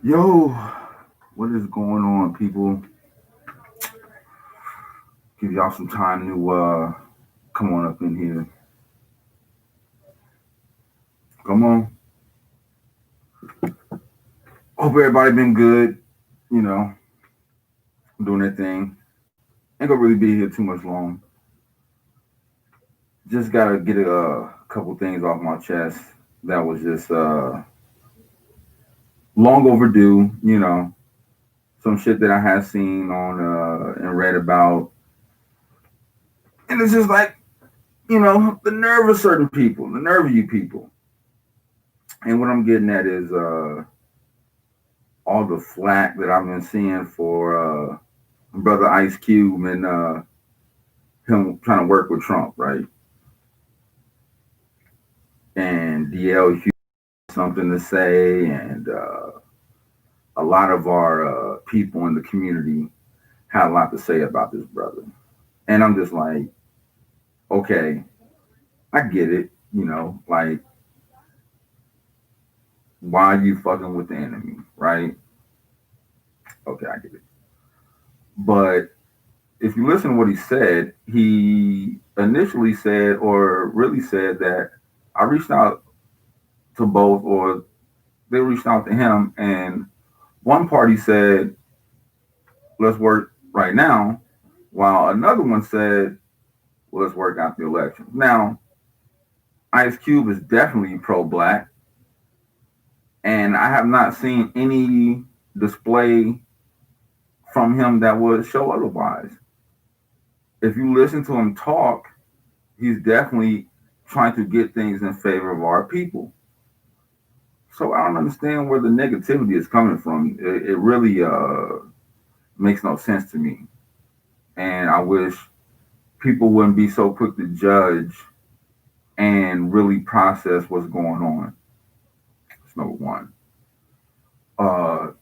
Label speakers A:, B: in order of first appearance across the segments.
A: Yo, what is going on, people? Give y'all some time to come on up in here. Come on. Hope everybody been good. You know, doing their thing. Ain't gonna really be here too much long. Just gotta get a couple things off my chest. That was just long overdue. Some shit that I had seen on and read about, and it's just like the nerve of certain people, the nerve of you people. And what I'm getting at is all the flack that I've been seeing for brother Ice Cube and him trying to work with Trump, right? And DL Hughes something to say, and a lot of our people in the community had a lot to say about this brother. And I'm just like, okay, I get it, like why are you fucking with the enemy, right? Okay, I get it. But if you listen to what he said, he initially said, or really said, that I reached out to both, or they reached out to him, and one party said, let's work right now, while another one said, well, let's work out the election. Now, Ice Cube is definitely pro black, and I have not seen any display from him that would show otherwise. If you listen to him talk, he's definitely trying to get things in favor of our people. So I don't understand where the negativity is coming from. It really makes no sense to me. And I wish people wouldn't be so quick to judge and really process what's going on. That's number one. Uh,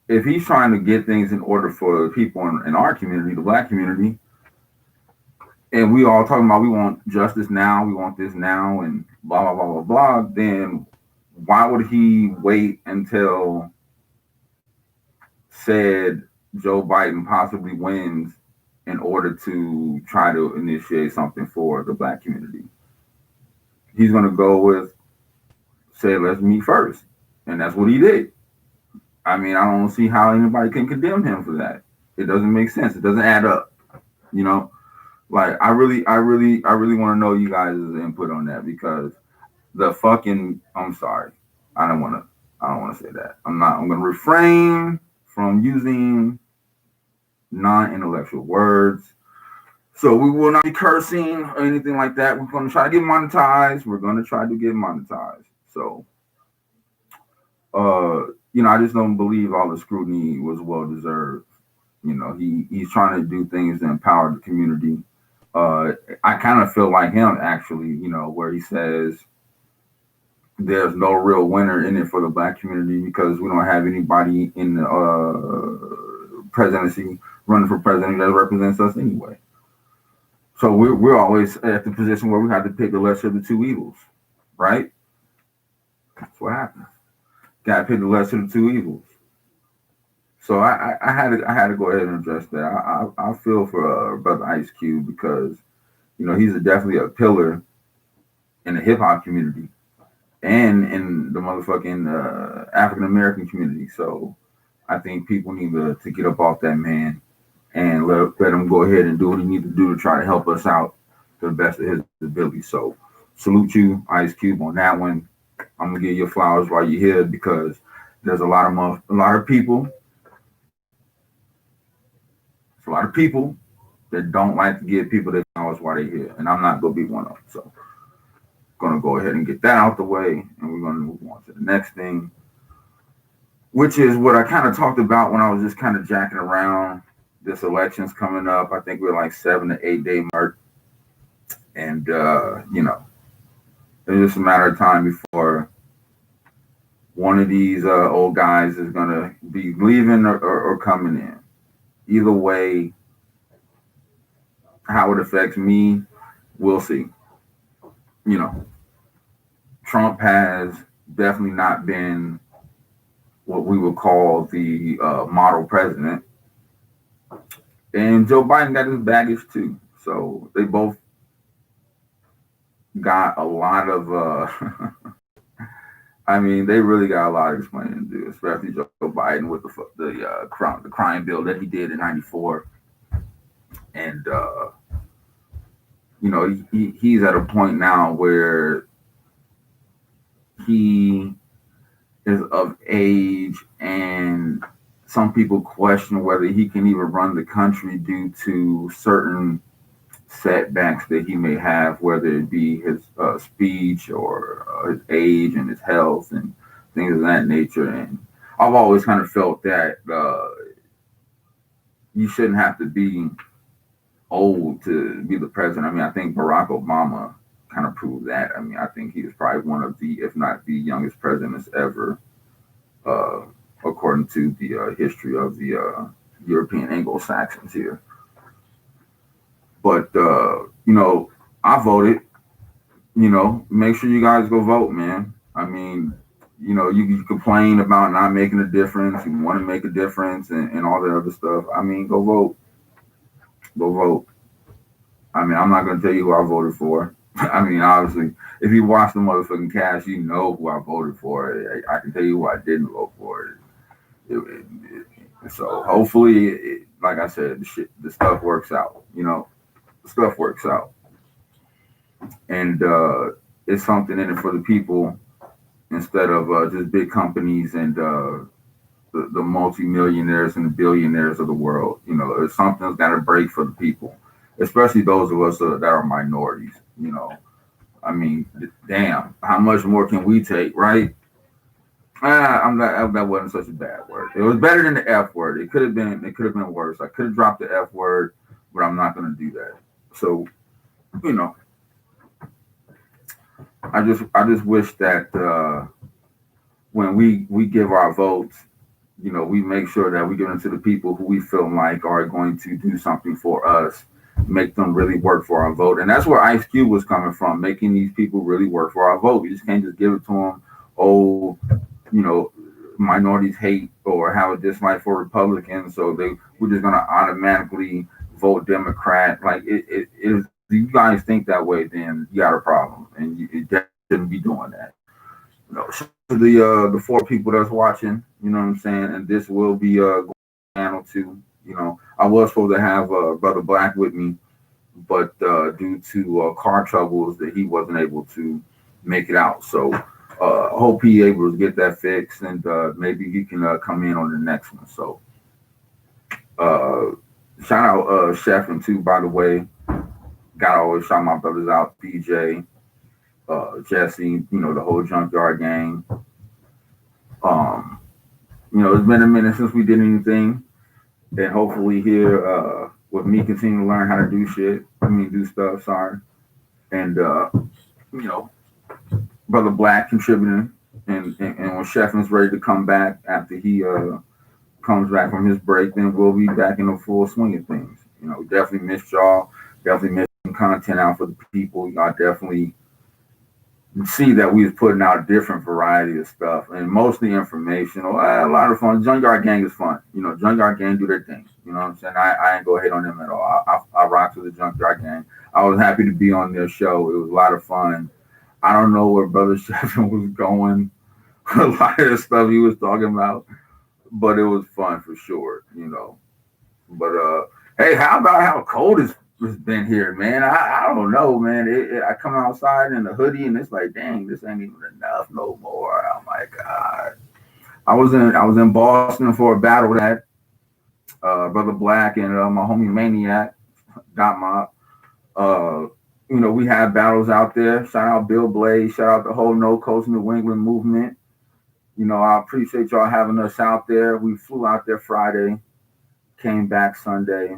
A: if he's trying to get things in order for people in our community, the black community, and we all talking about we want justice now, we want this now, and blah blah blah blah blah, then why would he wait until said Joe Biden possibly wins in order to try to initiate something for the black community? He's going to go with, say, let's meet first. And that's what he did. I mean, I don't see how anybody can condemn him for that. It doesn't make sense. It doesn't add up. You know, like I really want to know you guys' input on that, because the fucking, I'm sorry. I don't want to, I don't want to say that. I'm going to refrain from using non-intellectual words. So we will not be cursing or anything like that. We're going to try to get monetized. We're going to try to get monetized. So, I just don't believe all the scrutiny was well deserved. He's trying to do things to empower the community. I kind of feel like him, actually, where he says there's no real winner in it for the black community because we don't have anybody in the presidency running for president that represents us anyway. So we're always at the position where we have to pick the lesser of the two evils, right? That's what happens. Got to pick the lesser of the two evils. So I had to go ahead and address that. I feel for brother Ice Cube, because he's definitely a pillar in the hip hop community and in the motherfucking African American community. So I think people need to get up off that man and let him go ahead and do what he needs to do to try to help us out to the best of his ability. So salute you, Ice Cube, on that one. I'm gonna give you flowers while you're here, because there's a lot of people. There's a lot of people that don't like to give people their flowers while they're here, and I'm not gonna be one of them. So gonna go ahead and get that out the way, and we're gonna move on to the next thing, which is what I kind of talked about when I was just kind of jacking around. This election's coming up. I think we're like 7 to 8 day mark, and it's just a matter of time before one of these old guys is gonna be leaving or coming in. Either way, how it affects me, we'll see. You know, Trump has definitely not been what we would call the model president, and Joe Biden got his baggage too. So they both got a lot of. I mean, they really got a lot of explaining to do, especially Joe Biden with the crime bill that he did in '94, and he's at a point now where he is of age, and some people question whether he can even run the country due to certain setbacks that he may have, whether it be his speech or his age and his health and things of that nature. And I've always kind of felt that you shouldn't have to be old to be the president. I mean, I think Barack Obama kind of proved that. I mean, I think he was probably one of the, if not the youngest presidents ever, uh, according to the history of the European Anglo-Saxons here. But I voted. Make sure you guys go vote, man. I mean, you complain about not making a difference. You want to make a difference and all that other stuff. I mean, go vote. Go vote. I mean, I'm not going to tell you who I voted for. I mean, obviously, if you watch the motherfucking cast, you know who I voted for. I can tell you who I didn't vote for. So hopefully, like I said, the stuff works out. The stuff works out, and it's something in it for the people instead of just big companies and the multimillionaires and the billionaires of the world. It's something that's got to break for the people, especially those of us that are minorities. I mean, damn, how much more can we take, right? I'm not, that wasn't such a bad word. It was better than the F word. It could have been. It could have been worse. I could have dropped the F word, but I'm not going to do that. So, you know, I just wish that when we give our votes, we make sure that we give them to the people who we feel like are going to do something for us, make them really work for our vote. And that's where Ice Cube was coming from, making these people really work for our vote. You just can't just give it to them. Oh, you know, minorities hate or have a dislike for Republicans, so we're just gonna automatically vote Democrat. Like if you guys think that way, then you got a problem, and you shouldn't be doing that. So the four people that's watching, you know what I'm saying, and this will be going channel too. I was supposed to have Brother Black with me, but due to car troubles, that he wasn't able to make it out. So hope he able to get that fixed, and maybe he can come in on the next one. So uh, shout out Chef and too, by the way. Gotta always shout my brothers out, PJ, Jesse, the whole Junkyard gang. Um, it's been a minute since we did anything, and hopefully here with me continuing to learn how to do shit. I mean, do stuff. Sorry, and you know, Brother Black contributing, and when Chef is ready to come back after he comes back from his break, then we'll be back in the full swing of things. Definitely missed y'all. Definitely missed some content out for the people. Y'all definitely see that we was putting out a different variety of stuff and mostly informational. A lot of fun. Junkyard Gang is fun. Junkyard Gang do their thing. You know what I'm saying? I ain't go hate on them at all. I rock with the Junkyard Gang. I was happy to be on their show. It was a lot of fun. I don't know where Brother Sheffin was going. A lot of the stuff he was talking about, but it was fun for sure. But hey, how about how cold it's been here, man? I don't know, man. I come outside in a hoodie and it's like, dang, this ain't even enough no more. Oh my god. I was in Boston for a battle that Brother Black and my homie Maniac got my we had battles out there. Shout out Bill Blaze, shout out the whole No Coast New England movement. I appreciate y'all having us out there. We flew out there Friday, came back Sunday.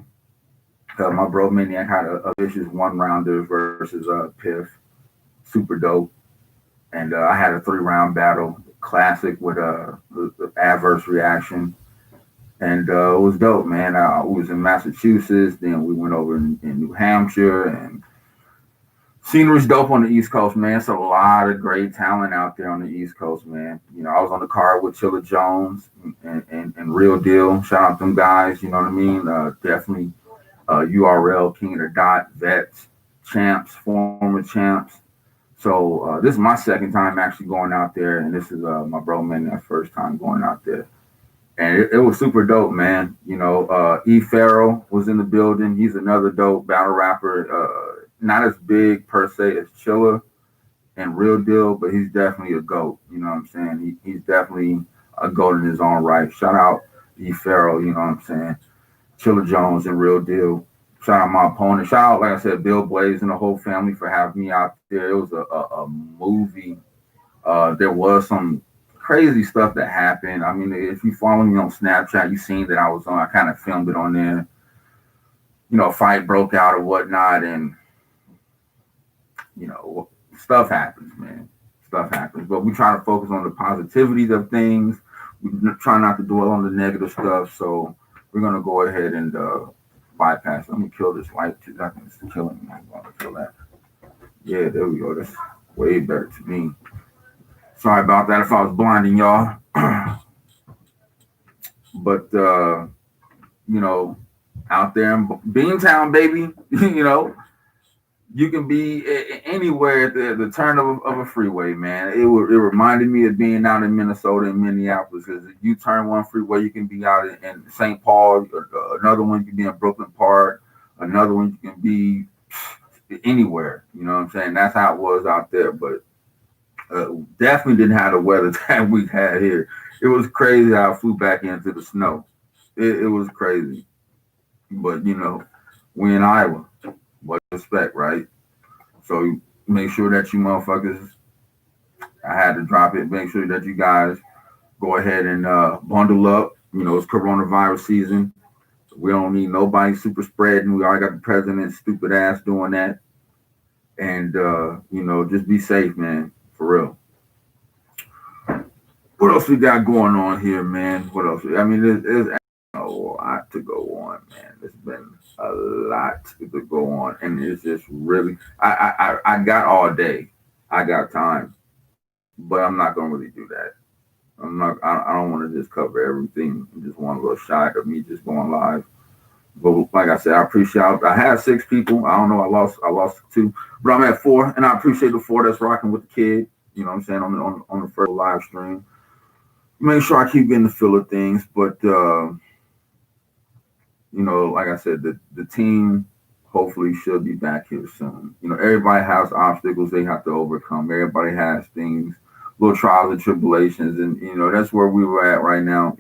A: My bro Maniac had a vicious one rounder versus Piff, super dope. And I had a 3-round battle, classic with the adverse reaction, and it was dope, man. We was in Massachusetts, then we went over in New Hampshire, and Scenery's dope on the East Coast, man. It's a lot of great talent out there on the East Coast, man. I was on the card with Chilla Jones and Real Deal. Shout out them guys, you know what I mean? Definitely URL, King of the Dot, vets, champs, former champs. So this is my second time actually going out there, and this is my bro man, that first time going out there. And it was super dope, man. E. Farrell was in the building. He's another dope battle rapper. Not as big per se as Chilla and Real Deal, but he's definitely a goat. You know what I'm saying? He's definitely a goat in his own right. Shout out E. Farrell. You know what I'm saying? Chilla Jones and Real Deal. Shout out my opponent. Shout out, like I said, Bill Blaze and the whole family for having me out there. It was a movie. There was some crazy stuff that happened. I mean, if you follow me on Snapchat, you seen that I was on. I kind of filmed it on there. A fight broke out or whatnot, and stuff happens, man. Stuff happens. But we try to focus on the positivities of things. We try not to dwell on the negative stuff. So we're gonna go ahead and bypass. Let me kill this light too. I think it's killing me. I'm gonna kill that. Yeah, there we go. That's way better to me. Sorry about that if I was blinding y'all. But out there in Beantown, baby, you can be anywhere at the turn of a freeway, man. It reminded me of being out in Minnesota and Minneapolis, because if you turn one freeway, you can be out in St. Paul. Another one you can be in Brooklyn Park. Another one you can be anywhere. You know what I'm saying? That's how it was out there. But definitely didn't have the weather that we had here. It was crazy how I flew back into the snow. It was crazy. But we in Iowa. What to expect, right? So make sure that you motherfuckers, I had to drop it. Make sure that you guys go ahead and bundle up. It's coronavirus season. We don't need nobody super spreading. We already got the president's stupid ass doing that. And just be safe, man. For real. What else we got going on here, man? What else? I mean, there's a lot to go on, man. There's been a lot to go on, and it's just really, I got all day. I got time, but I'm not gonna really do that. I don't want to just cover everything. Just one little shot of me just going live. But like I said, I appreciate. I had 6 people. I don't know. I lost 2, but I'm at 4, and I appreciate the 4 that's rocking with the kid. You know what I'm saying, on the first live stream. Make sure I keep getting the feel of things, but like I said, the team hopefully should be back here soon. Everybody has obstacles they have to overcome. Everybody has things, little trials and tribulations, and that's where we were at right now.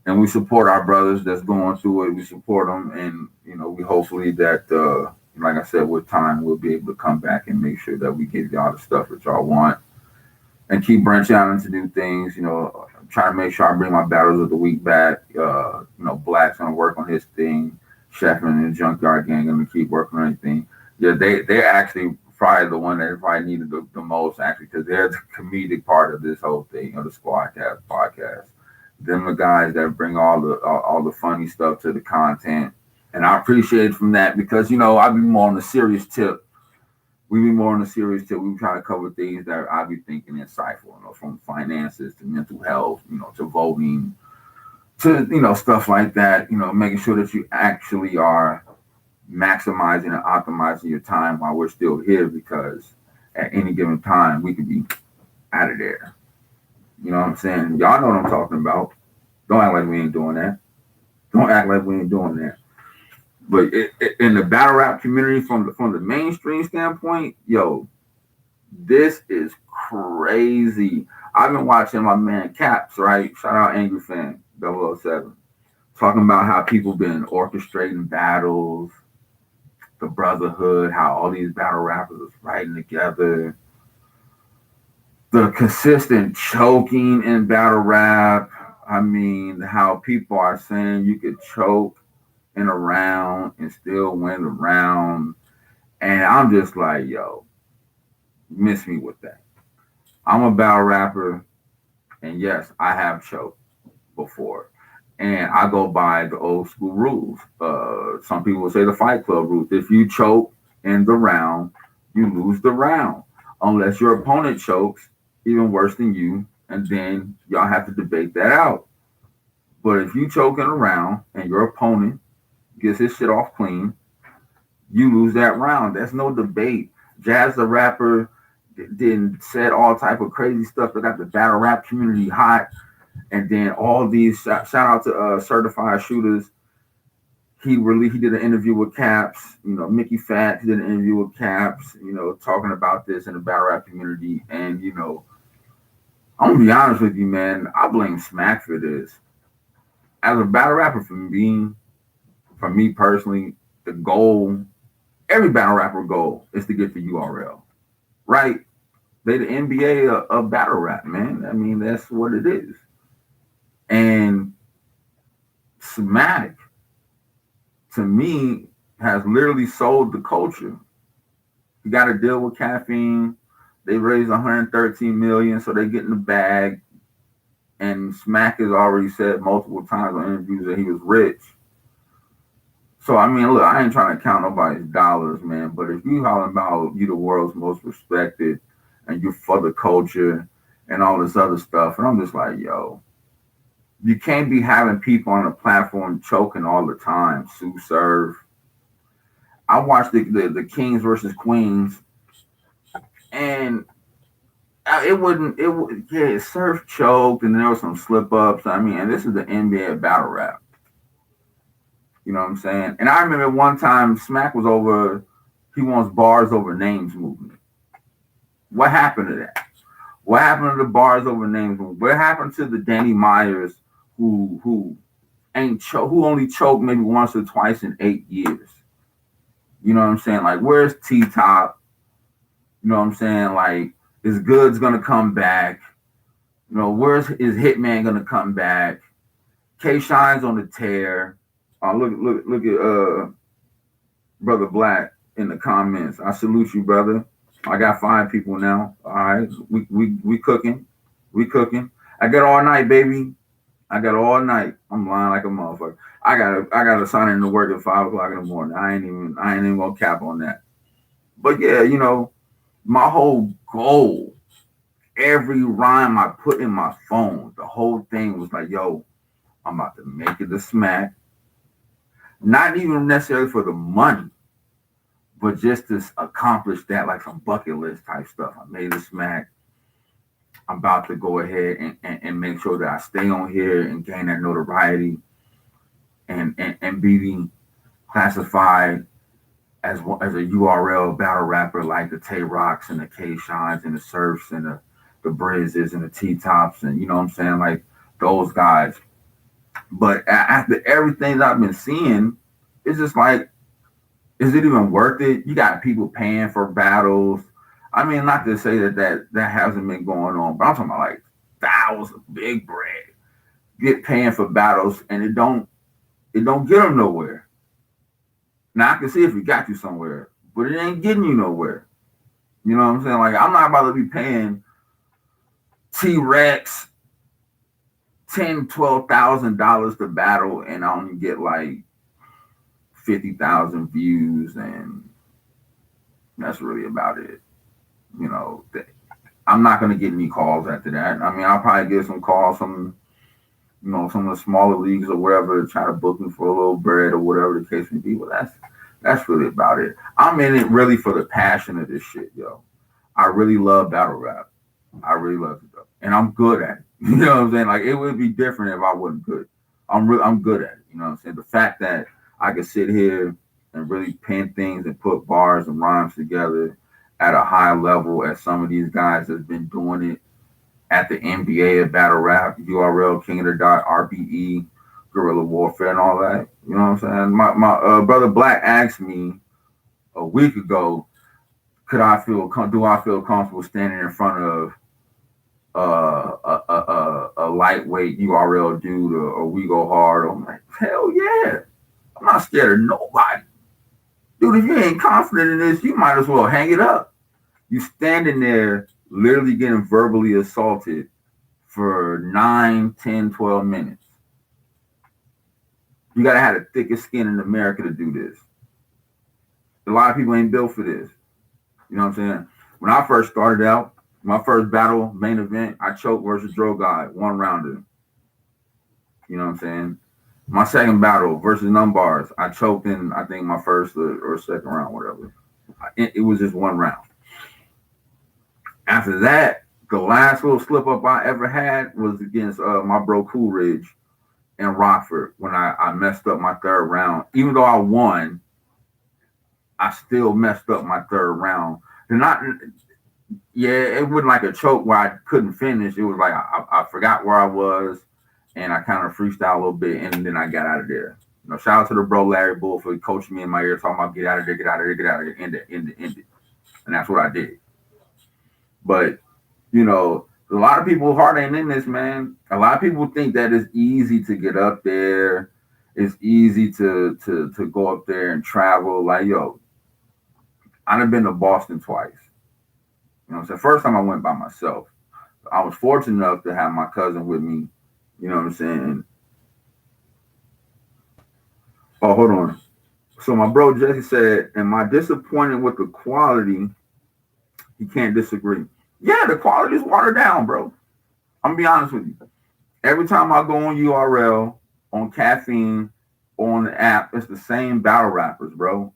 A: And we support our brothers that's going through it. We support them, and we hopefully that, like I said, with time we'll be able to come back and make sure that we give y'all the stuff that y'all want, and keep branching out into new things. Try to make sure I bring my battles of the week back. Black's gonna work on his thing. Chefin and the Junkyard Gang gonna keep working on anything. Yeah, they're actually probably the one that probably needed the most, actually, because they're the comedic part of this whole thing, the Squadcast podcast. Them the guys that bring all the funny stuff to the content, and I appreciate it from that, because I be more on the serious tip. We be more on the serious tip. We try to cover things that I be thinking insightful, from finances to mental health, to voting, to stuff like that. Making sure that you actually are maximizing and optimizing your time while we're still here, because at any given time we could be out of there. You know what I'm saying? Y'all know what I'm talking about. Don't act like we ain't doing that. Don't act like we ain't doing that. But in the battle rap community, from the mainstream standpoint, yo, this is crazy. I've been watching my man Caps, right? Shout out Angry Fan 007, talking about how people been orchestrating battles, the brotherhood, how all these battle rappers is fighting together, the consistent choking in battle rap. I mean, how people are saying you could choke in a round and still win the round. And I'm just like, yo, miss me with that. I'm a battle rapper, and yes, I have choked before. And I go by the old school rules. Some people will say the Fight Club rules. If you choke in the round, you lose the round. Unless your opponent chokes, even worse than you, and then y'all have to debate that out. But if you choke in a round and your opponent gets his shit off clean, you lose that round. That's no debate. Jazz the Rapper then said all type of crazy stuff that got the battle rap community hot, and then all these shout out to Certified Shooters. He did an interview with Caps. You know, Mickey Fat did an interview with Caps. You know, talking about this in the battle rap community, and you know, I'm gonna be honest with you, man. I blame Smack for this. As a battle rapper, for me personally, the goal, every battle rapper goal is to get the URL, right? They the NBA of battle rap, man. I mean, that's what it is. And Smack, to me, has literally sold the culture. You got to deal with caffeine. They raised 113 million, so they get in the bag. And Smack has already said multiple times on interviews that he was rich. So I mean, look, I ain't trying to count nobody's dollars, man. But if you hollering about you the world's most respected and you for the culture and all this other stuff, and I'm just like, yo, you can't be having people on a platform choking all the time. Sue Serve. I watched the Kings versus Queens, and it wouldn't. It would. Yeah, Surf choked, and there was some slip ups. I mean, and this is the NBA battle rap. You know what I'm saying? And I remember one time Smack was over. He wants bars over names movement. What happened to that? What happened to the bars over names movement? What happened to the Danny Myers who who only choked maybe once or twice in 8 years? You know what I'm saying? Like, where's T Top? You know what I'm saying? Like, is Good's gonna come back? You know, where's is Hitman gonna come back? K Shine's on the tear. Look at Brother Black in the comments. I salute you, brother. I got 5 people now. All right, we cooking, we cooking. I got all night, baby. I got all night. I'm lying like a motherfucker. I gotta sign in to work at 5 o'clock in the morning. I ain't even gonna cap on that. But yeah, you know, my whole goal, every rhyme I put in my phone, the whole thing was like, yo, I'm about to make it a Smack. Not even necessarily for the money, but just to accomplish that, like some bucket list type stuff. I made a Smack. I'm about to go ahead and make sure that I stay on here and gain that notoriety and be classified as a URL battle rapper like the Tay Rocks and the K Shines and the Surfs and the Brizzes and the T Tops and you know what I'm saying, like those guys. But after everything that I've been seeing, it's just like, is it even worth it? You got people paying for battles. I mean, not to say that hasn't been going on, but I'm talking about like thousands, big bread, get paying for battles, and it don't get them nowhere. Now I can see if it got you somewhere, but it ain't getting you nowhere. You know what I'm saying? Like I'm not about to be paying T Rex $10,000-$12,000 to battle, and I only get like 50,000 views, and that's really about it. You know, I'm not gonna get any calls after that. I mean, I'll probably get some calls from some of the smaller leagues or whatever to try to book me for a little bread or whatever the case may be. But that's really about it. I'm in it really for the passion of this shit, yo. I really love battle rap. I really love it though, and I'm good at it. You know what I'm saying? Like it would be different if I wasn't good. I'm good at it. You know what I'm saying? The fact that I could sit here and really pen things and put bars and rhymes together at a high level as some of these guys that's been doing it at the NBA of battle rap, URL, King of the Dot, RBE, Guerrilla Warfare, and all that. You know what I'm saying? My brother Black asked me a week ago, do I feel comfortable standing in front of a lightweight URL dude or we go hard? I'm like, hell yeah. I'm not scared of nobody. Dude, if you ain't confident in this, you might as well hang it up. You standing there literally getting verbally assaulted for 9, 10, 12 minutes. You gotta have the thickest skin in America to do this. A lot of people ain't built for this. You know what I'm saying? When I first started out, my first battle main event, I choked versus Dro God, one rounder. You know what I'm saying? My second battle versus Numbars, I choked in I think my first or second round, whatever. It was just one round. After that, the last little slip up I ever had was against my bro Coolidge in Rockford when I messed up my third round. Even though I won, I still messed up my third round. And not, yeah, it wasn't like a choke where I couldn't finish. It was like I forgot where I was, and I kind of freestyle a little bit, and then I got out of there. You know, shout out to the bro Larry Bull for coaching me in my ear, talking about get out of there, get out of there, get out of there, end it, and that's what I did. But you know, a lot of people heart ain't in this, man. A lot of people think that it's easy to get up there. It's easy to go up there and travel. Like, yo, I've been to Boston twice. You know what I'm saying? First time I went by myself. I was fortunate enough to have my cousin with me. You know what I'm saying? Oh, hold on. So my bro Jesse said, am I disappointed with the quality? He can't disagree. Yeah, the quality is watered down, bro. I'm gonna be honest with you. Every time I go on URL, on Caffeine, or on the app, it's the same battle rappers, bro.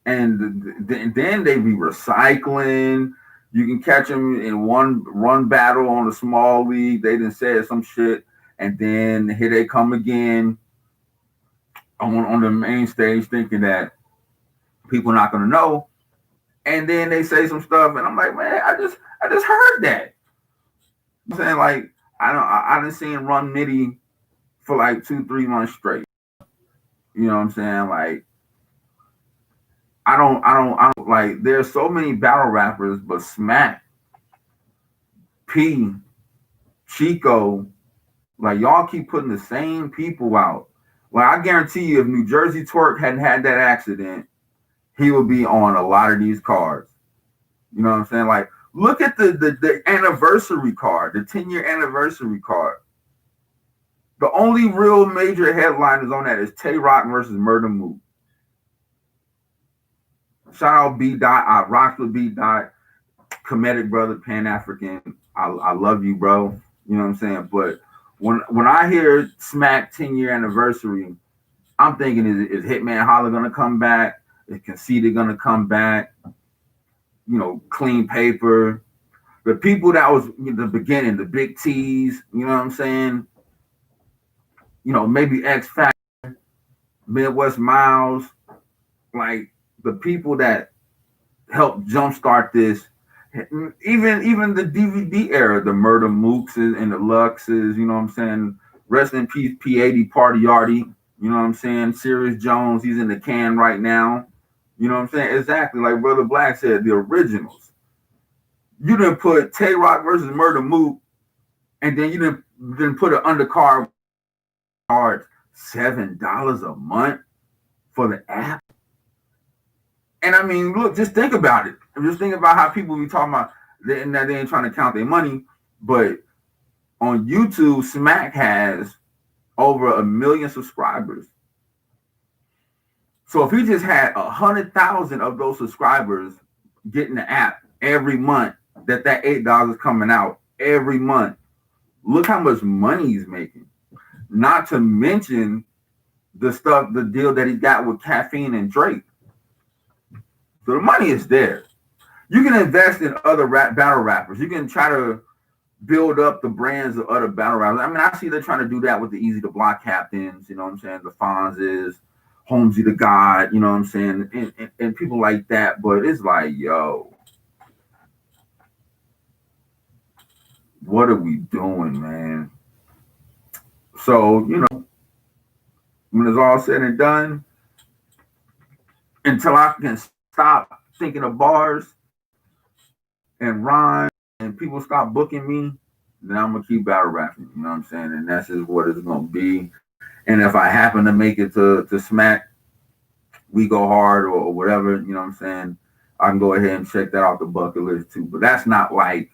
A: And then they be recycling. You can catch them in one run battle on a small league. They done said some shit, and then here they come again on the main stage, thinking that people are not gonna know. And then they say some stuff, and I'm like, man, I just heard that. I'm saying like I done seen Run Nitty for like 2-3 months straight. You know what I'm saying? Like I don't like. There's so many battle rappers, but Smack, P, Chico, like y'all keep putting the same people out. Like I guarantee you, if New Jersey Twerk hadn't had that accident, he would be on a lot of these cards. You know what I'm saying? Like look at the anniversary card, the 10-year anniversary card. The only real major headliners on that is Tay Rock versus Murder Mook. Shout out B Dot. I rocked with B Dot. Comedic brother, Pan African. I love you, bro. You know what I'm saying? But when I hear Smack 10-year anniversary, I'm thinking is Hitman Holla gonna come back? Is Conceited gonna come back? You know, Clean Paper. The people that was in the beginning, the big T's, you know what I'm saying? You know, maybe X Factor, Midwest Miles, like the people that helped jumpstart this. Even the DVD era, the Murder Mooks and the Luxes, you know what I'm saying? Rest in peace, P80 Party Yardy, you know what I'm saying? Sirius Jones, he's in the can right now. You know what I'm saying? Exactly like Brother Black said, the originals. You didn't put Tay Rock versus Murder Mook, and then you didn't put an undercard card $7 a month for the app. And I mean, look, just think about it. Just think about how people be talking about that they ain't trying to count their money, but on YouTube, Smack has over 1 million subscribers. So if he just had 100,000 of those subscribers getting the app every month, that $8 is coming out every month. Look how much money he's making. Not to mention the deal that he got with Caffeine and Drake. So the money is there. You can invest in other battle rappers. You can try to build up the brands of other battle rappers. I mean, I see they're trying to do that with the Easy to Block captains, you know what I'm saying? The Fonzes, Holmesy the God, you know what I'm saying? And people like that. But it's like, yo, what are we doing, man? So, you know, when it's all said and done, until I can stop thinking of bars and rhyme and people stop booking me, then I'm gonna keep battle rapping. You know what I'm saying? And that's just what it's gonna be. And if I happen to make it to Smack, we go hard or whatever, you know what I'm saying? I can go ahead and check that off the bucket list too. But that's not like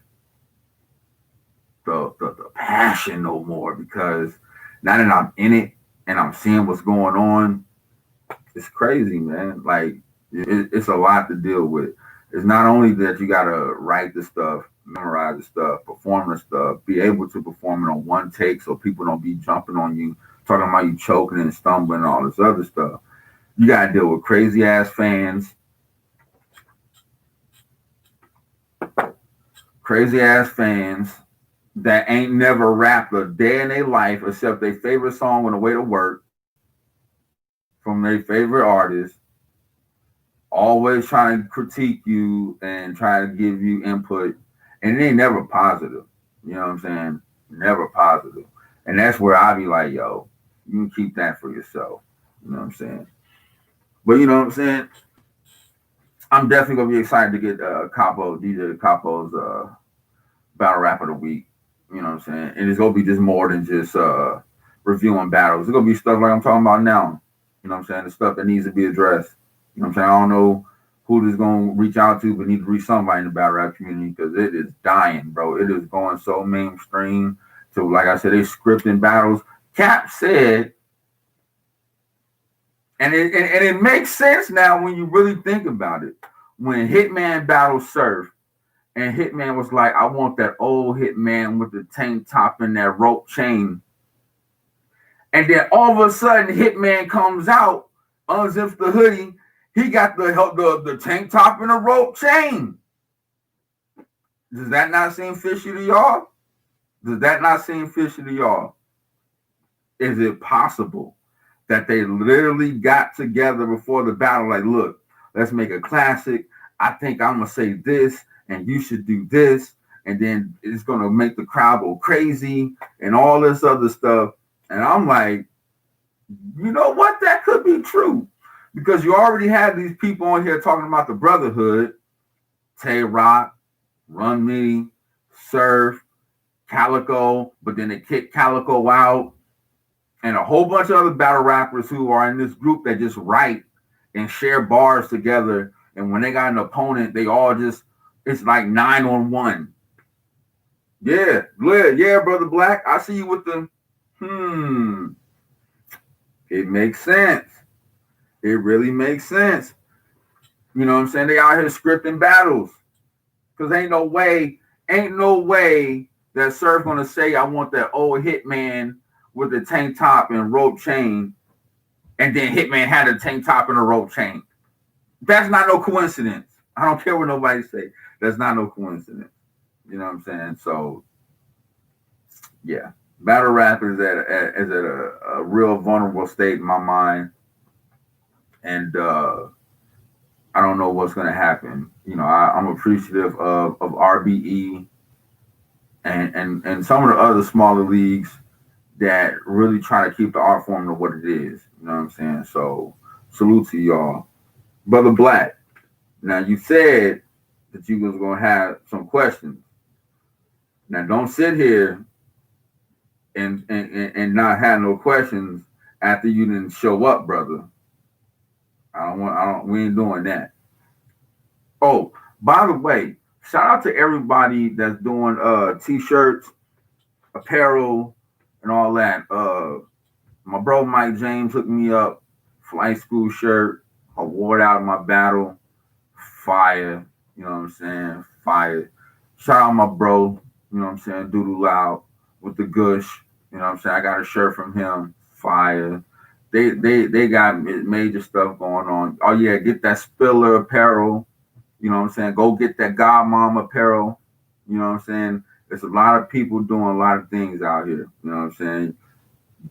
A: the passion no more, because now that I'm in it and I'm seeing what's going on, it's crazy, man. Like it's a lot to deal with. It's not only that you gotta write the stuff, memorize the stuff, perform the stuff, be able to perform it on one take so people don't be jumping on you, talking about you choking and stumbling and all this other stuff. You gotta deal with crazy ass fans, crazy ass fans that ain't never rapped a day in their life except their favorite song on the way to work from their favorite artist, always trying to critique you and try to give you input, and it ain't never positive. You know what I'm saying? Never positive. And that's where I be like, yo, you can keep that for yourself. You know what I'm saying? But you know what I'm saying? I'm definitely gonna be excited to get Capo, DJ Capo's battle rap of the week. You know what I'm saying? And it's gonna be just more than just reviewing battles. It's gonna be stuff like I'm talking about now. You know what I'm saying? The stuff that needs to be addressed. You know what I'm saying? I don't know who this gonna reach out to, but need to reach somebody in the battle rap community because it is dying, bro. It is going so mainstream. So, like I said, they scripting battles. Cap said, and it makes sense now when you really think about it. When Hitman battled Surf, and Hitman was like, I want that old Hitman with the tank top and that rope chain. And then all of a sudden, Hitman comes out, unzips the hoodie. He got the tank top and the rope chain. Does that not seem fishy to y'all? Does that not seem fishy to y'all? Is it possible that they literally got together before the battle? Like, look, let's make a classic. I think I'm going to say this, and you should do this. And then it's going to make the crowd go crazy and all this other stuff. And I'm like, you know what? That could be true. Because you already have these people on here talking about the Brotherhood, Tay Rock, Run Me, Surf, Calico, but then they kick Calico out, and a whole bunch of other battle rappers who are in this group that just write and share bars together. And when they got an opponent, they all just, it's like 9-on-1. Yeah, yeah, Brother Black. I see you with the, it makes sense. It really makes sense. You know what I'm saying? They out here scripting battles. Because ain't no way that Surf gonna say, I want that old Hitman with the tank top and rope chain, and then Hitman had a tank top and a rope chain. That's not no coincidence. I don't care what nobody say. That's not no coincidence. You know what I'm saying? So, yeah. Battle rap is at a real vulnerable state in my mind. And I don't know what's going to happen. You know, I'm appreciative of RBE and some of the other smaller leagues that really try to keep the art form to what it is. You know what I'm saying? So salute to y'all. Brother Black, now you said that you was going to have some questions. Now don't sit here and not have no questions after you didn't show up, brother. We ain't doing that. Oh, by the way, shout out to everybody that's doing t-shirts, apparel, and all that. My bro Mike James hooked me up, flight school shirt, award out of my battle, fire. You know what I'm saying? Fire. Shout out my bro, you know what I'm saying, Doodle Loud with the gush. You know what I'm saying? I got a shirt from him, fire. They got major stuff going on. Oh yeah, get that Spiller apparel. You know what I'm saying? Go get that Godmom apparel. You know what I'm saying? There's a lot of people doing a lot of things out here. You know what I'm saying?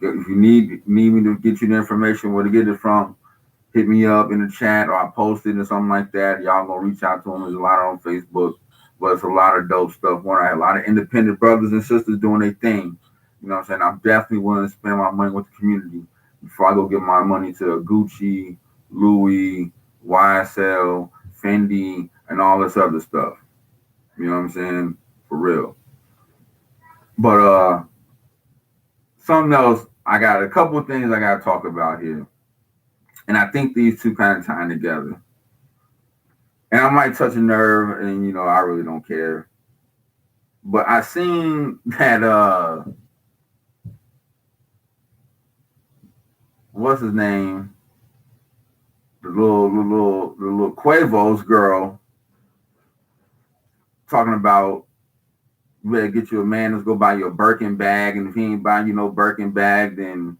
A: If you need me to get you the information where to get it from, hit me up in the chat or I post it or something like that. Y'all gonna reach out to them. There's a lot on Facebook, but it's a lot of dope stuff. One, I have a lot of independent brothers and sisters doing their thing. You know what I'm saying? I'm definitely willing to spend my money with the community before I go give my money to Gucci, Louis, YSL, Fendi, and all this other stuff. You know what I'm saying? For real. But something else, I got a couple of things I gotta talk about here. And I think these two kind of tie together. And I might touch a nerve, and you know, I really don't care. But I seen that what's his name? The little Quavo's girl talking about you better get you a man that's go buy you a Birkin bag, and if he ain't buying you no Birkin bag, then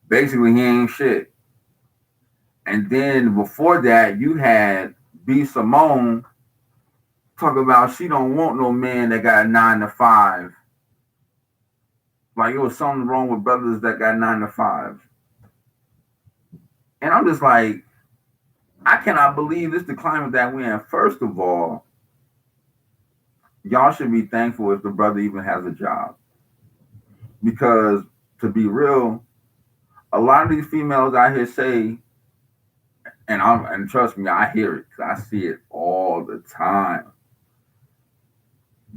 A: basically he ain't shit. And then before that, you had B Simone talk about she don't want no man that got a 9 to 5. Like it was something wrong with brothers that got 9 to 5. And I'm just like, I cannot believe this the climate that we're in. First of all, y'all should be thankful if the brother even has a job. Because to be real, a lot of these females out here say, and trust me, I hear it because I see it all the time.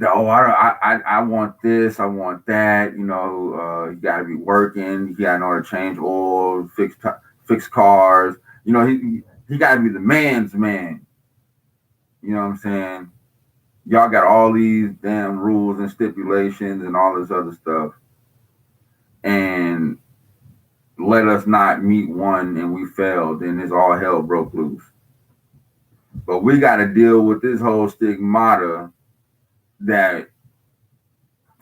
A: Oh, I want this, I want that. You know, you got to be working. You got to know how to change oil, fix cars. You know, he got to be the man's man. You know what I'm saying? Y'all got all these damn rules and stipulations and all this other stuff, and let us not meet one and we failed, and it's all hell broke loose. But we got to deal with this whole stigmata that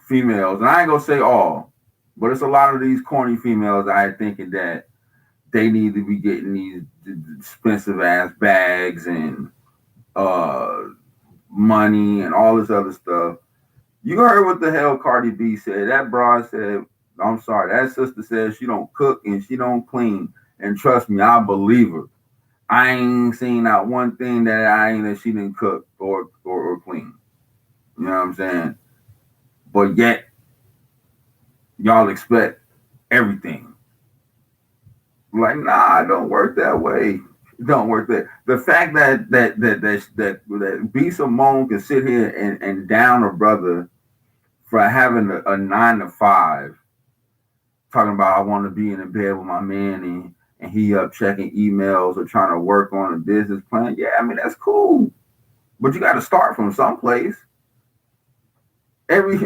A: females, and I ain't gonna say all, but it's a lot of these corny females I thinking that they need to be getting these expensive ass bags and money and all this other stuff. You heard what the hell Cardi B said. That broad said, I'm sorry, that sister said she don't cook and she don't clean. And trust me, I believe her. I ain't seen not one thing that she didn't cook or clean. You know what I'm saying? But yet, y'all expect everything. Like, nah, it don't work that way. It don't work that. The fact that B Simone can sit here and down a brother for having a 9 to 5, talking about I want to be in the bed with my man and he up checking emails or trying to work on a business plan. Yeah, I mean that's cool, but you got to start from someplace. Everybody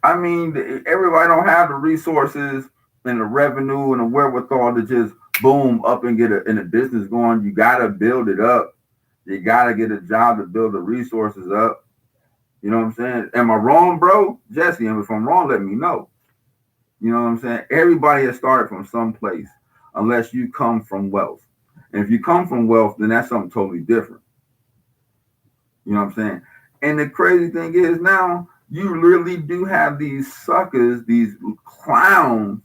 A: don't have the resources and the revenue and the wherewithal to just boom up and get a business going. You got to build it up. You got to get a job to build the resources up. You know what I'm saying? Am I wrong, bro? Jesse, and if I'm wrong, let me know. You know what I'm saying? Everybody has started from someplace unless you come from wealth. And if you come from wealth, then that's something totally different. You know what I'm saying? And the crazy thing is now, you really do have these suckers, these clowns,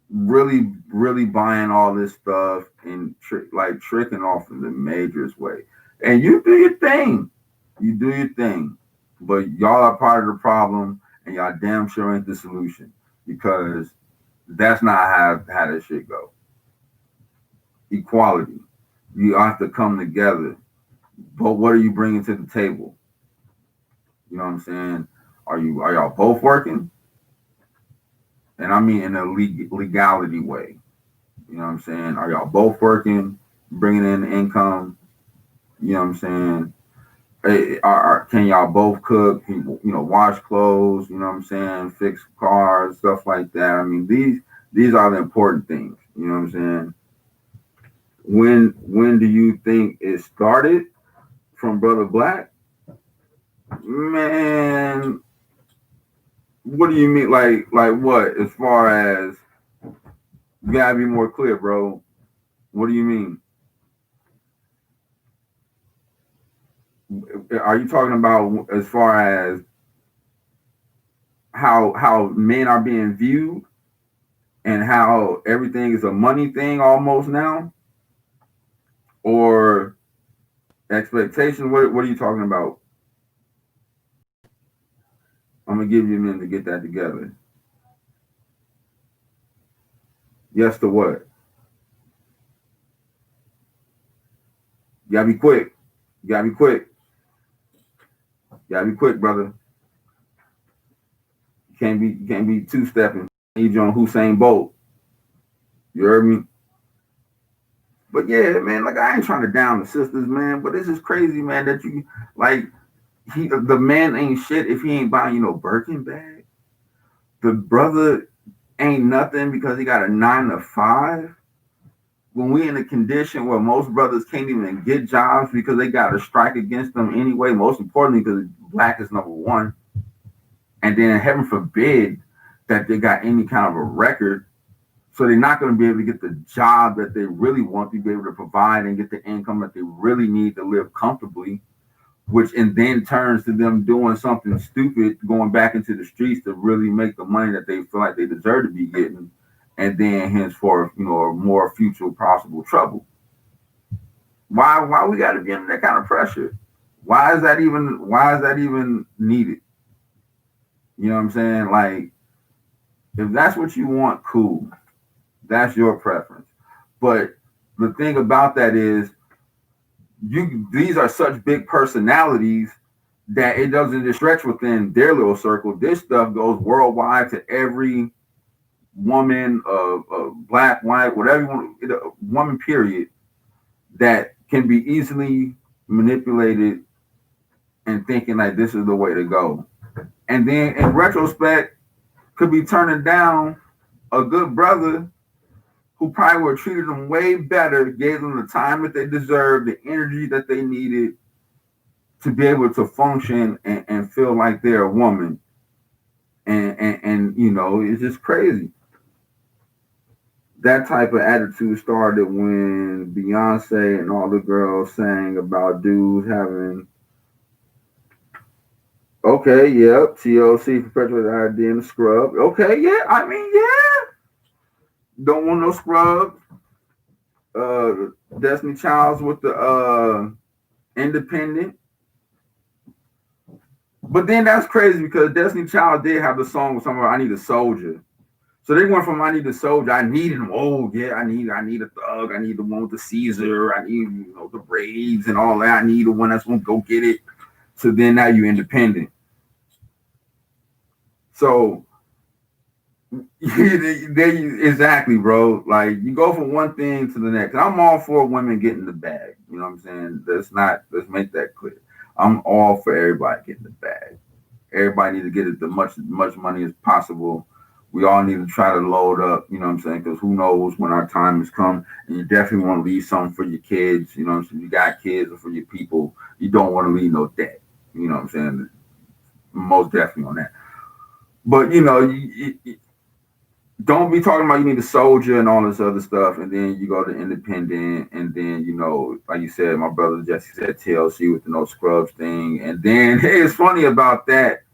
A: really, really buying all this stuff and tricking off in the majorest way. And you do your thing. You do your thing. But y'all are part of the problem and y'all damn sure ain't the solution because that's not how this shit go. Equality. You have to come together. But what are you bringing to the table? You know what I'm saying? Are y'all both working? And I mean in a legality way. You know what I'm saying? Are y'all both working, bringing in income? You know what I'm saying? Can y'all both cook? Wash clothes? You know what I'm saying? Fix cars, stuff like that. I mean, these are the important things. You know what I'm saying? When do you think it started from Brother Black? Man, what do you mean? Like what? As far as you gotta be more clear, bro. What do you mean? Are you talking about as far as how men are being viewed and how everything is a money thing almost now, or expectations? What are you talking about? I'm gonna give you a minute to get that together. Yes to what? You gotta be quick. You gotta be quick. You gotta be quick, brother. You can't be two-stepping. Need you on Hussein Bolt. You heard me? But yeah, man, like I ain't trying to down the sisters, man. But this is crazy, man, that you like the man ain't shit if he ain't buying Birkin bag. The brother ain't nothing because he got a 9 to 5. when we in a condition where most brothers can't even get jobs because they got a strike against them anyway, most importantly because black is number one, and then heaven forbid that they got any kind of a record, so they're not going to be able to get the job that they really want to be able to provide and get the income that they really need to live comfortably, which and then turns to them doing something stupid, going back into the streets to really make the money that they feel like they deserve to be getting, and then henceforth, more future possible trouble. Why we got to be under that kind of pressure? Why is that even needed? You know what I'm saying? Like, if that's what you want, cool. That's your preference. But the thing about that is, these are such big personalities that it doesn't just stretch within their little circle. This stuff goes worldwide to every woman, black, white, whatever you want, woman, period, that can be easily manipulated and thinking like this is the way to go. And then in retrospect, could be turning down a good brother who probably would have treated them way better, gave them the time that they deserved, the energy that they needed to be able to function and feel like they're a woman. And it's just crazy. That type of attitude started when Beyonce and all the girls sang about dudes having, okay, yep, TLC perpetuated idea in the scrub. Okay, yeah, I mean, yeah. Don't want no scrubs. Destiny Childs with the Independent. But then that's crazy because Destiny Child did have the song with somewhere, I Need a Soldier. So they went from I Need a Soldier, I needed him. Oh yeah, I need a thug, I need the one with the Caesar, I need the braids and all that. I need the one that's gonna go get it. So then now you independent. So exactly, bro. Like you go from one thing to the next. And I'm all for women getting the bag. You know what I'm saying? Let's make that clear. I'm all for everybody getting the bag. Everybody need to get as much money as possible. We all need to try to load up, you know what I'm saying? Because who knows when our time has come. And you definitely want to leave something for your kids, you know what I'm saying? You got kids or for your people. You don't want to leave no debt. You know what I'm saying? Most definitely on that. But don't be talking about you need a soldier and all this other stuff, and then you go to independent, and then like you said, my brother Jesse said TLC with the no scrubs thing, and then hey, it's funny about that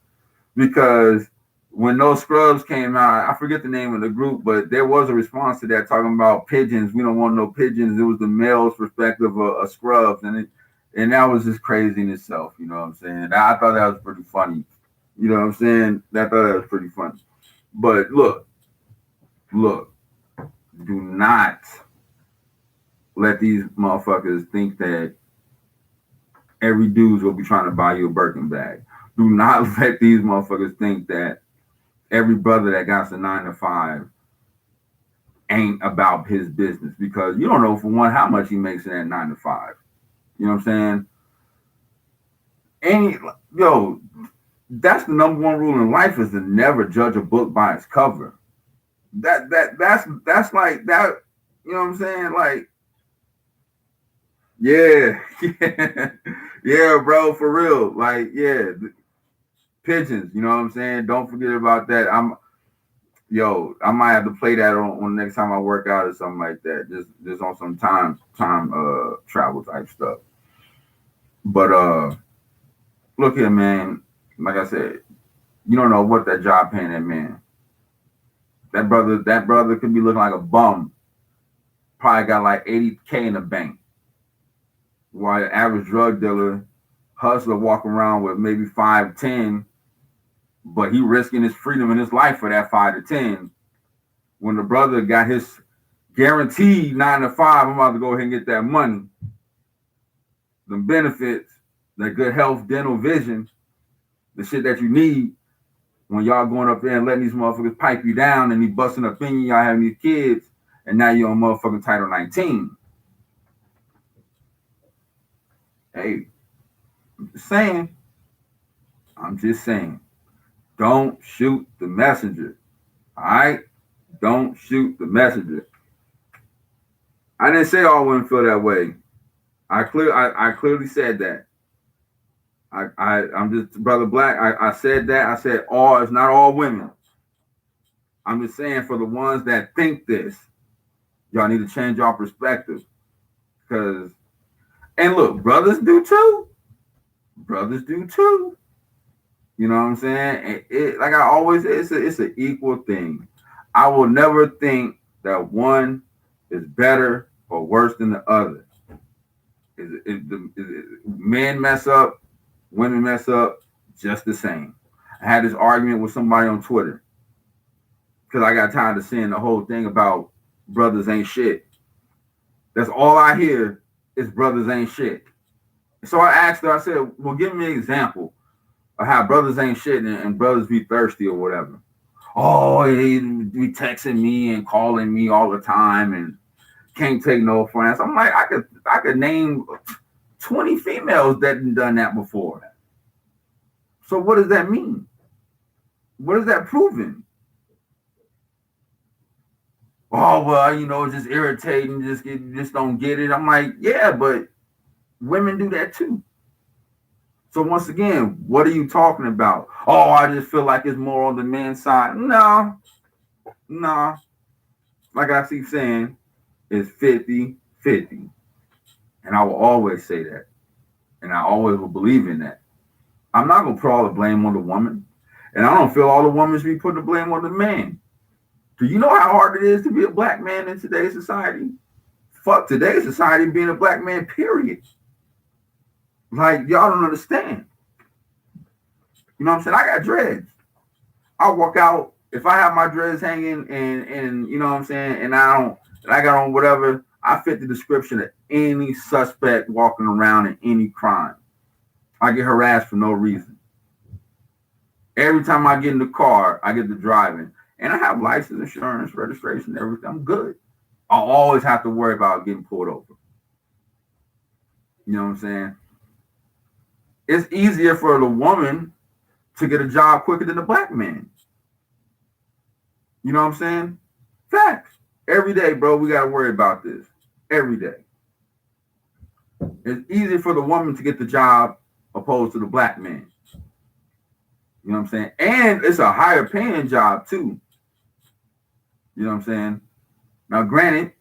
A: because when No Scrubs came out, I forget the name of the group, but there was a response to that talking about pigeons. We don't want no pigeons. It was the male's perspective of Scrubs, and that was just crazy in itself. You know what I'm saying? I thought that was pretty funny. You know what I'm saying? I thought that was pretty funny. But look, do not let these motherfuckers think that every dude's will be trying to buy you a Birkin bag. Do not let these motherfuckers think that every brother that got a 9 to 5 ain't about his business, because you don't know, for one, how much he makes in that 9 to 5. You know what I'm saying? That's the number one rule in life, is to never judge a book by its cover. That's like that. You know what I'm saying? Like, yeah, yeah, yeah, bro, for real. Like, yeah, pigeons. You know what I'm saying? Don't forget about that. I might have to play that on next time I work out or something like that. Just on some time travel type stuff. But look here, man. Like I said, you don't know what that job paying that man. That brother could be looking like a bum. Probably got like 80K in the bank. While the average drug dealer, hustler, walk around with maybe 5, 10, but he risking his freedom and his life for that 5 to 10. When the brother got his guaranteed 9 to 5, I'm about to go ahead and get that money, the benefits, that good health, dental, vision, the shit that you need when y'all going up there and letting these motherfuckers pipe you down and he busting up in you, y'all having these kids, and now you're on motherfucking Title 19. Hey, I'm just saying, don't shoot the messenger. All right? Don't shoot the messenger. I didn't say all women feel that way. I clearly said that. I'm just brother Black. I said that. I said all. It's not all women. I'm just saying for the ones that think this, y'all need to change your perspective. Because and look, brothers do too. Brothers do too. You know what I'm saying? Like I always, it's an equal thing. I will never think that one is better or worse than the other. Men mess up, women mess up, just the same. I had this argument with somebody on Twitter because I got tired of seeing the whole thing about brothers ain't shit. That's all I hear is brothers ain't shit. So I asked her, I said, well, give me an example of how brothers ain't shit and brothers be thirsty or whatever. Oh, he be texting me and calling me all the time and can't take no for an answer. I'm like, I could name 20 females that done that before. So what does that mean? What is that proving? Oh well, it's just irritating. Just don't get it. I'm like, yeah, but women do that too. So once again, what are you talking about? Oh, I just feel like it's more on the men's side. No. Like I keep saying, it's 50-50. And I will always say that. And I always will believe in that. I'm not going to put all the blame on the woman. And I don't feel all the women should be putting the blame on the man. Do you know how hard it is to be a black man in today's society? Fuck today's society being a black man, period. Like, y'all don't understand. You know what I'm saying? I got dreads. I walk out, if I have my dreads hanging and you know what I'm saying, and I got on whatever, I fit the description of any suspect walking around in any crime. I get harassed for no reason. Every time I get in the car, I get to driving. And I have license, insurance, registration, everything. I'm good. I always have to worry about getting pulled over. You know what I'm saying? It's easier for the woman to get a job quicker than the black man. You know what I'm saying? Facts. Every day, bro, we got to worry about this. Every day. It's easier for the woman to get the job opposed to the black man. You know what I'm saying? And it's a higher paying job too. You know what I'm saying? Now, granted,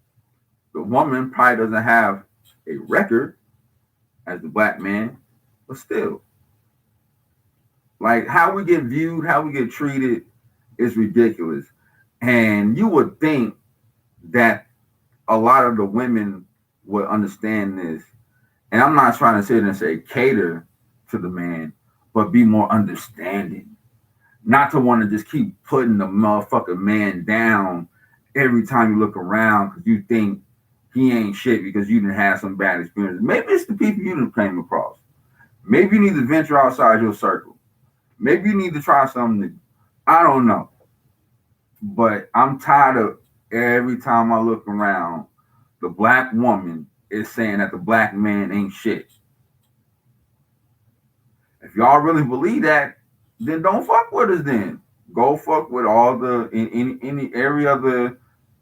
A: the woman probably doesn't have a record as the black man, but still. Like how we get viewed, how we get treated is ridiculous. And you would think that a lot of the women would understand this. And I'm not trying to sit and say cater to the man, but be more understanding. Not to want to just keep putting the motherfucking man down every time you look around because you think he ain't shit because you didn't have some bad experience. Maybe it's the people you didn't came across. Maybe you need to venture outside your circle. Maybe you need to try something new. I don't know. But I'm tired of every time I look around, the black woman is saying that the black man ain't shit. If y'all really believe that, then don't fuck with us then. Go fuck with all the in any every other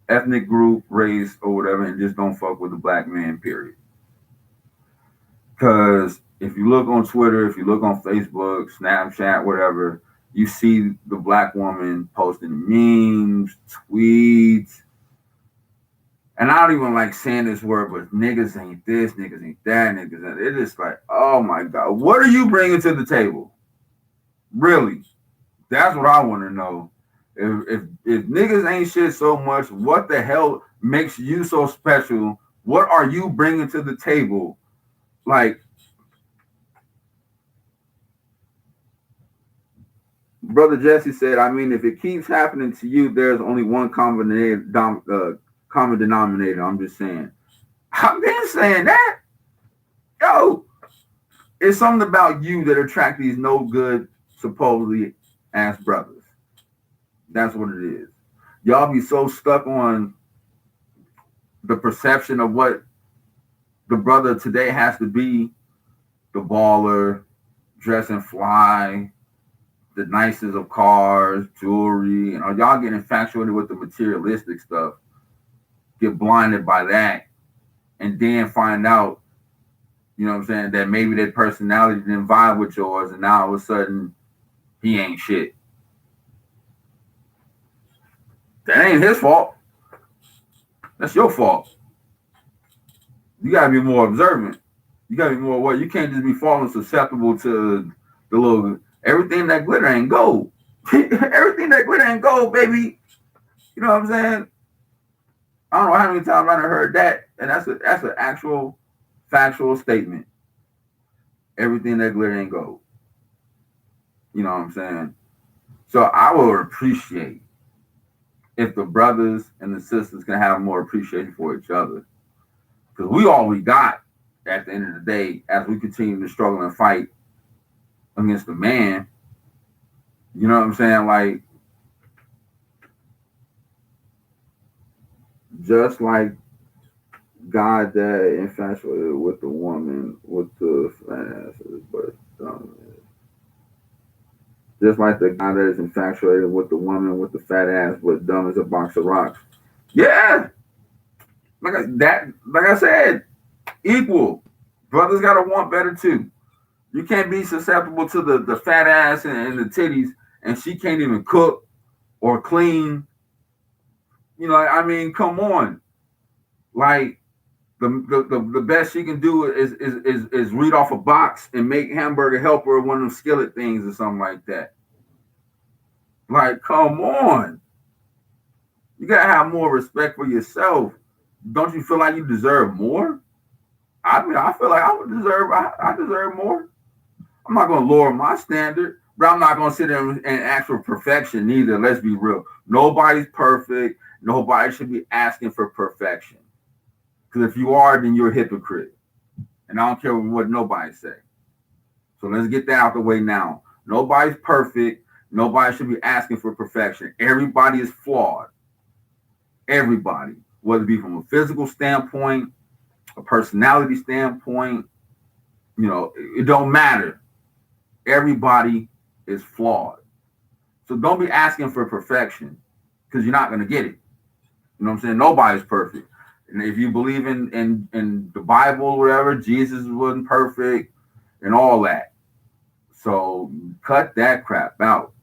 A: ethnic group, race, or whatever, and just don't fuck with the black man, period. Because if you look on Twitter, if you look on Facebook, Snapchat, whatever, you see the black woman posting memes, tweets. And I don't even like saying this word, but niggas ain't this, niggas ain't that, niggas ain't. It's just like, oh my God, what are you bringing to the table? Really? That's what I want to know. If niggas ain't shit so much, what the hell makes you so special? What are you bringing to the table? Like, Brother Jesse said, I mean, if it keeps happening to you, there's only one common denominator. I'm just saying. I've been saying that. Yo, it's something about you that attract these no good, supposedly ass brothers. That's what it is. Y'all be so stuck on the perception of what the brother today has to be, the baller, dressing fly, the nicest of cars, jewelry, and y'all get infatuated with the materialistic stuff, get blinded by that, and then find out, you know what I'm saying, that maybe their personality didn't vibe with yours, and now all of a sudden he ain't shit. That ain't his fault. That's your fault. You gotta be more observant. You gotta be more aware. You can't just be falling susceptible to the little everything that glitter ain't gold. Everything that glitter ain't gold, baby. You know what I'm saying? I don't know how many times I heard that, and that's an actual factual statement. Everything that glitter ain't gold. You know what I'm saying? So I would appreciate if the brothers and the sisters can have more appreciation for each other. Because we all we got at the end of the day as we continue to struggle and fight against the man. You know what I'm saying? Like, just like God that infatuated with the woman with the fat asses, but just like the guy that is infatuated with the woman with the fat ass but dumb as a box of rocks. Yeah, like I said, equal. Brothers gotta want better too. You can't be susceptible to the fat ass and the titties, and she can't even cook or clean. You know, I mean, come on. Like the best she can do is read off a box and make hamburger helper one of them skillet things or something like that. Like, come on. You gotta have more respect for yourself. Don't you feel like you deserve more? I mean, I feel like I deserve more. I'm not gonna lower my standard, but I'm not gonna sit there and ask for perfection neither. Let's be real. Nobody's perfect. Nobody should be asking for perfection. Because if you are, then you're a hypocrite. And I don't care what nobody say. So let's get that out the way now. Nobody's perfect. Nobody should be asking for perfection. Everybody is flawed. Everybody, whether it be from a physical standpoint, a personality standpoint, you know, it don't matter. Everybody is flawed. So don't be asking for perfection because you're not going to get it. You know what I'm saying? Nobody's perfect. And if you believe in the Bible or whatever, Jesus wasn't perfect and all that. So cut that crap out.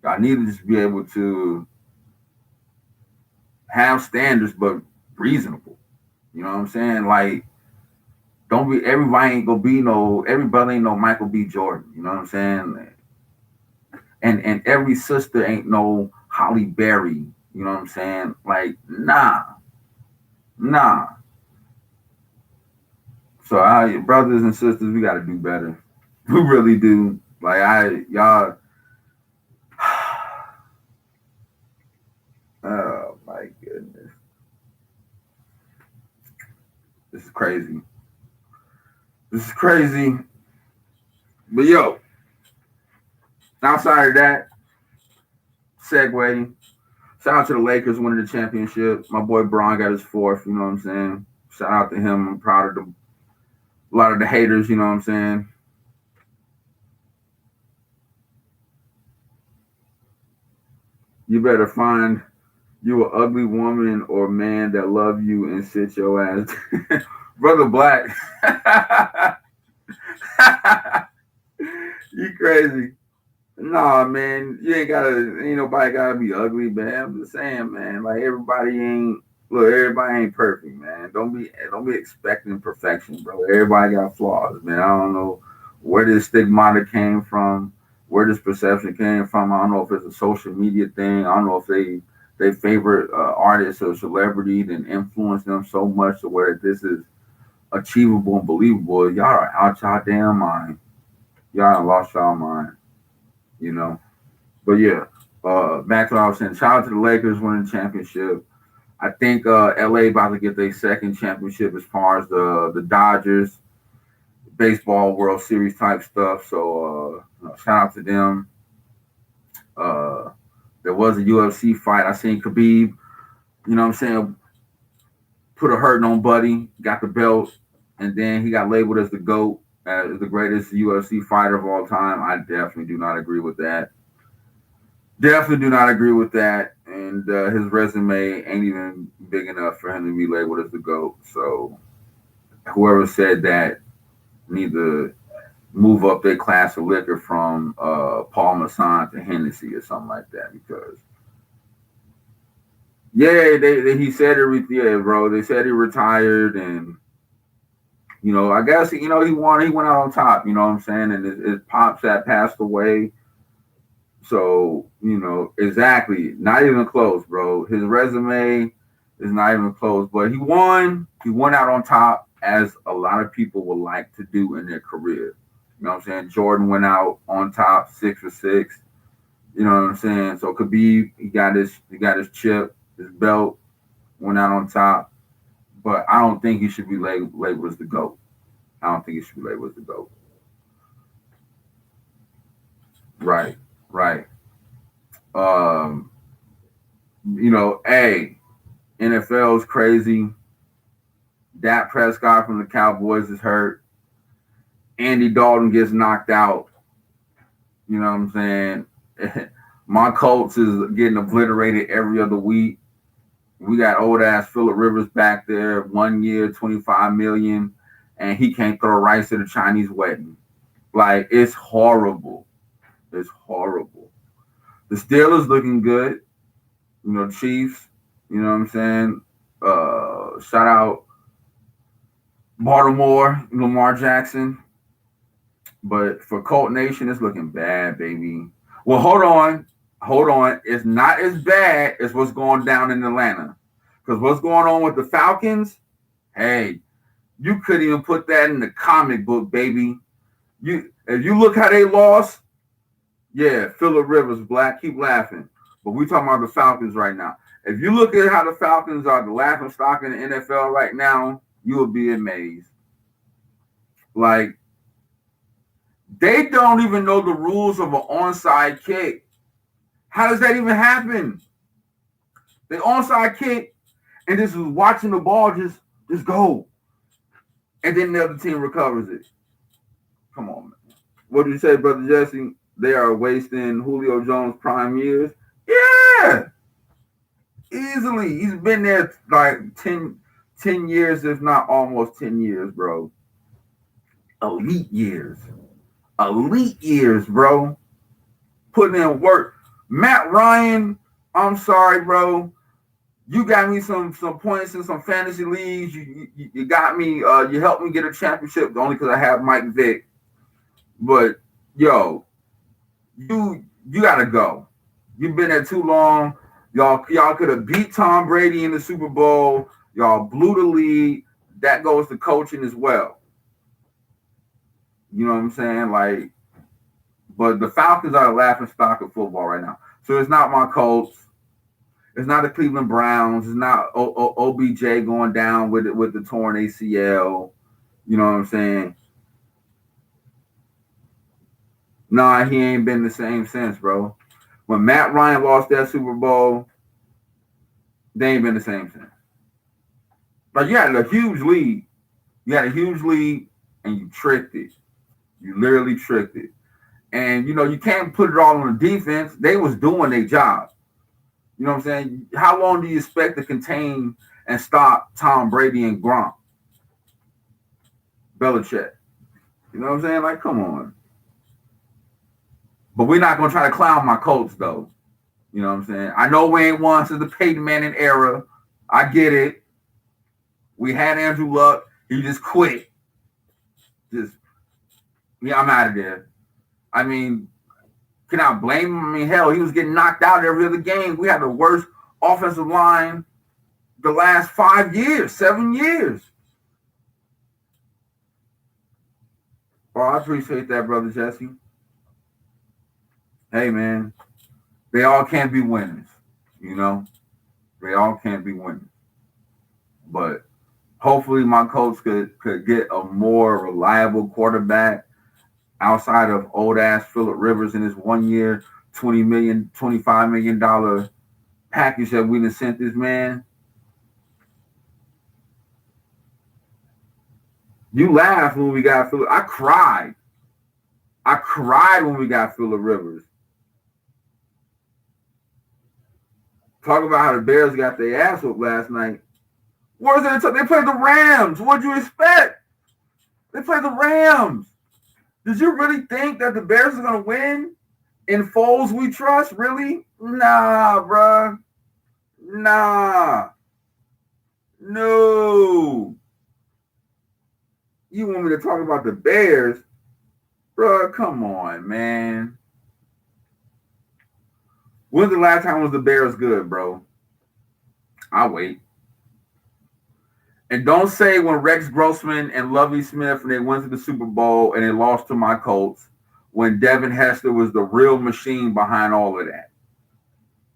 A: I need to just be able to have standards, but reasonable. You know what I'm saying? Like, don't be everybody ain't gonna be everybody ain't no Michael B. Jordan. You know what I'm saying? And every sister ain't no Holly Berry. You know what I'm saying? Like, nah. So brothers and sisters, we gotta do better. We really do. Like y'all. Oh my goodness, this is crazy. This is crazy. But yo, outside of that, segue. Shout out to the Lakers winning the championship. My boy Bron got his fourth. You know what I'm saying? Shout out to him. I'm proud of a lot of the haters. You know what I'm saying? You better find you an ugly woman or man that love you and sit your ass, brother Black. You crazy? Nah, man. Ain't nobody gotta be ugly, man. I'm just saying, man. Like everybody ain't perfect, man. Don't be expecting perfection, bro. Everybody got flaws, man. I don't know where this stigmata came from, where this perception came from. I don't know if it's a social media thing. I don't know if they favorite artist or celebrity then influence them so much to where this is achievable and believable. Y'all are out y'all damn mind. Y'all lost y'all mind, you know. But yeah, back to what I was saying. Shout out to the Lakers winning the championship. I think LA about to get their second championship as far as the Dodgers baseball World Series type stuff. So shout out to them. Uh, there was a UFC fight. I seen Khabib, you know what I'm saying, put a hurting on Buddy, got the belt, and then he got labeled as the GOAT, as the greatest UFC fighter of all time. I definitely do not agree with that. Definitely do not agree with that. And and his resume ain't even big enough for him to be labeled as the GOAT. So whoever said that need to move up their class of liquor from Paul Masson to Hennessy or something like that. Because yeah, he said it. Yeah, bro, they said he retired, and I guess he won. He went out on top. You know what I'm saying? And his pops had passed away. So, exactly. Not even close, bro. His resume is not even close, but he won. He went out on top, as a lot of people would like to do in their career. You know what I'm saying? Jordan went out on top, 6 for 6. You know what I'm saying? So Khabib, he got his chip, his belt, went out on top. But I don't think he should be labeled as the GOAT. I don't think he should be labeled as the GOAT. Right, right. Um, NFL is crazy. Dak Prescott from the Cowboys is hurt. Andy Dalton gets knocked out. You know what I'm saying? My Colts is getting obliterated every other week. We got old ass Phillip Rivers back there, 1 year, $25 million, and he can't throw rice at a Chinese wedding. Like, it's horrible. It's horrible. The Steelers looking good. Chiefs. You know what I'm saying? Shout out Baltimore, Lamar Jackson. But for Colt Nation, it's looking bad, baby. Well, hold on. It's not as bad as what's going down in Atlanta. Because what's going on with the Falcons, hey, you couldn't even put that in the comic book, baby. If you look how they lost, yeah, Phillip Rivers, black, keep laughing. But we talking about the Falcons right now. If you look at how the Falcons are the laughing stock in the NFL right now, you will be amazed. Like, they don't even know the rules of an onside kick. How does that even happen? The onside kick, and this is watching the ball just go. And then the other team recovers it. Come on, man. What did you say, Brother Jesse? They are wasting Julio Jones' prime years? Yeah. Easily. He's been there like 10 years, if not almost 10 years, bro. Elite years, bro. Putting in work. Matt Ryan, I'm sorry, bro. You got me some points in some fantasy leagues. You got me. You helped me get a championship only because I have Mike Vick. But yo, you gotta go. You've been there too long. Y'all could have beat Tom Brady in the Super Bowl. Y'all blew the lead. That goes to coaching as well. You know what I'm saying? Like, but the Falcons are the laughing stock of football right now. So it's not my Colts. It's not the Cleveland Browns. It's not OBJ going down with the torn ACL. You know what I'm saying? Nah, he ain't been the same since, bro. When Matt Ryan lost that Super Bowl, they ain't been the same since. Like, you had a huge lead. And you tricked it. You literally tricked it. And, you can't put it all on the defense. They was doing their job. You know what I'm saying? How long do you expect to contain and stop Tom Brady and Gronk? Belichick. You know what I'm saying? Like, come on. But we're not going to try to clown my Colts, though. You know what I'm saying? I know we ain't won since the Peyton Manning era. I get it. We had Andrew Luck. He just quit. I'm out of there. I mean, can I blame him? I mean, hell, he was getting knocked out every other game. We had the worst offensive line the last 5 years, 7 years. Well, I appreciate that, Brother Jesse. Hey, man, they all can't be winners, They all can't be winners. But hopefully my coach could get a more reliable quarterback outside of old-ass Phillip Rivers in his 1 year, $25 million package that we done sent this man. You laughed when we got Phillip. I cried when we got Phillip Rivers. Talk about how the Bears got their ass whooped last night. What was it? They played the Rams. What'd you expect? They played the Rams. Did you really think that the Bears are going to win? In Foles we trust? Really? Nah, bruh. Nah. No. You want me to talk about the Bears? Bruh, come on, man. When's the last time was the Bears good, bro? I'll wait. And don't say when Rex Grossman and Lovie Smith and they went to the Super Bowl and they lost to my Colts when Devin Hester was the real machine behind all of that.